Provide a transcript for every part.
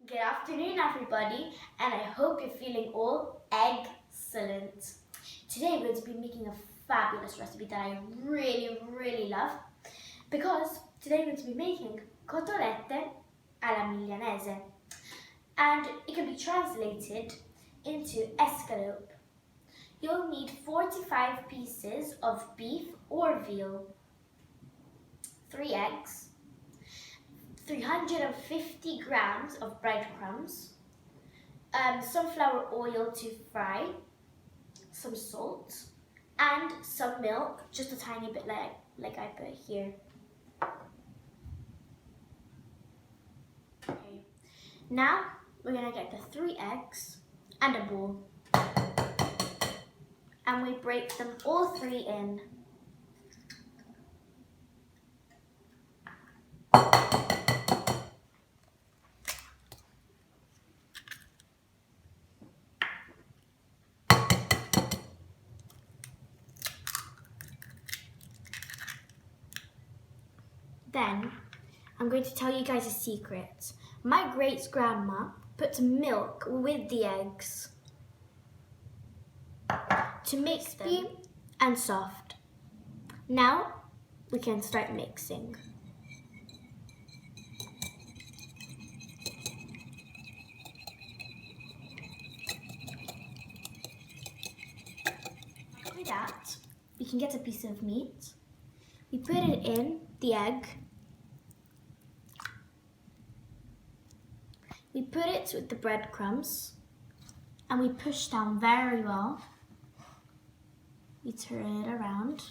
Good afternoon, everybody, and I hope you're feeling all excellent. Today we're going to be making a fabulous recipe that I really love, because today we're going to be making cotolette alla milanese, and it can be translated into escalope. You'll need 45 pieces of beef or veal, 3 eggs, 350 grams of breadcrumbs, sunflower oil to fry, some salt, and some milk, just a tiny bit like I put here. Okay. Now we're gonna get the 3 eggs and a bowl, and we break them all 3 in. Then, I'm going to tell you guys a secret. My great-grandma puts milk with the eggs to make them and soft. Now, we can start mixing. After that, we can get a piece of meat. We put it in the egg. We put it with the breadcrumbs and we push down very well. We turn it around.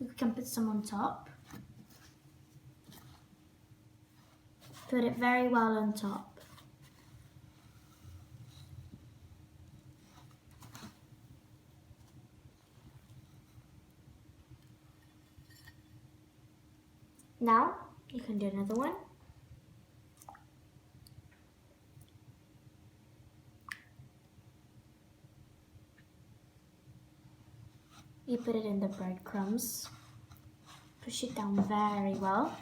We can put some on top. Put it very well on top. Now you can do another one. You put it in the breadcrumbs, push it down very well.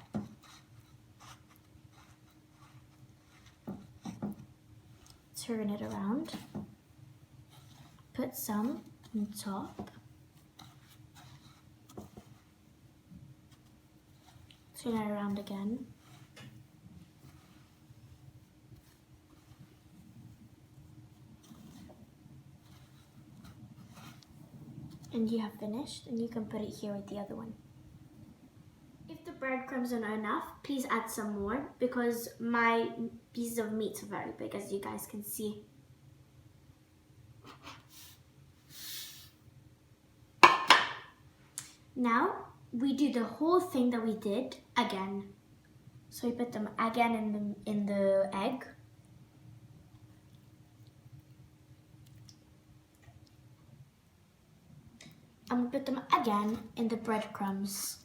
Turn it around, put some on top. Turn it around again. And you have finished, and you can put it here with the other one. If the breadcrumbs are not enough, please add some more, because my pieces of meat are very big, as you guys can see. Now we do the whole thing that we did again. So we put them again in the egg. And we put them again in the breadcrumbs.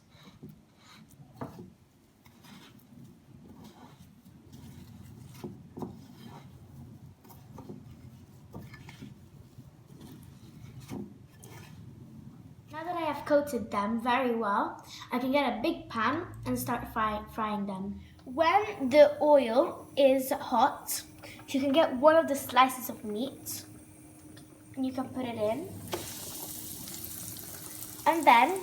Now that I have coated them very well, I can get a big pan and start frying them. When the oil is hot, you can get one of the slices of meat and you can put it in. And then,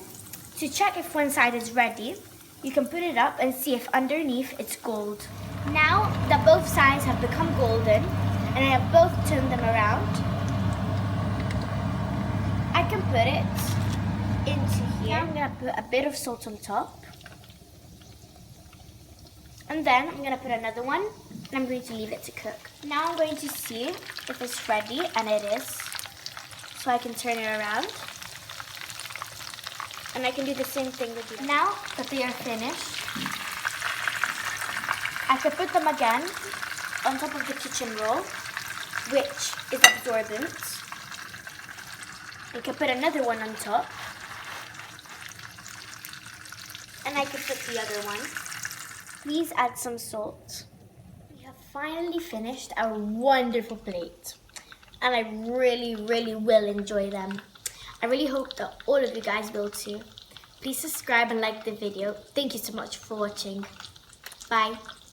to check if one side is ready, you can put it up and see if underneath it's gold. Now that both sides have become golden, and I have both turned them around, I can put it into here. Now I'm going to put a bit of salt on top. And then I'm going to put another one, and I'm going to leave it to cook. Now I'm going to see if it's ready, and it is. So I can turn it around. And I can do the same thing with you. Now that they are finished, I can put them again on top of the kitchen roll, which is absorbent. I can put another one on top. And I can put the other one. Please add some salt. We have finally finished our wonderful plate. And I really will enjoy them. I really hope that all of you guys will too. Please subscribe and like the video. Thank you so much for watching. Bye.